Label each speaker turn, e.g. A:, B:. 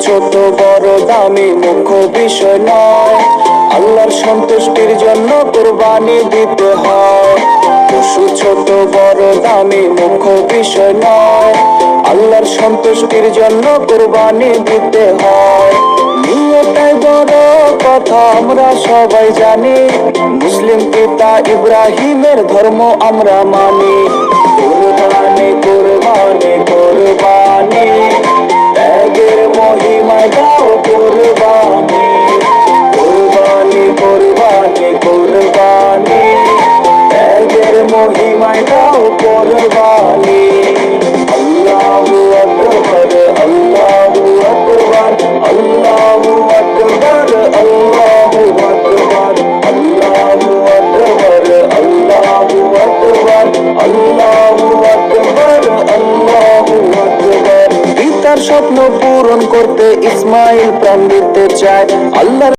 A: ছোট বড় দামি মুখ্য বিষয় নয়, আল্লাহর সন্তুষ্টির জন্য কুরবানি দিতে হয়। পশু ছোট বড় দামি মুখ্য বিষয় নয়, আল্লাহর সন্তুষ্টির জন্য কুরবানি দিতে হয়। নিয়তটাই বড় কথা আমরা সবাই জানি, মুসলিম পিতা ইব্রাহিমের ধর্ম আমরা মানি। কুরবানি কুরবানি কুরবানি, ত্যাগের মহিমায় দাও কুরবানি। কুরবানি কুরবানি কুরবানি, ত্যাগের মহিমায় দাও কুরবানি। আল্লাহু আকবার আল্লাহু আকবার আল্লাহু আকবার আল্লাহু আকবার আল্লাহু আকবার আল্লাহু আকবার আল্লাহু আকবার আল্লাহু আকবার। পিতার স্বপ্ন পূরণ করতে ইসমাইল প্রাণ দিতে চায়, আল্লাহর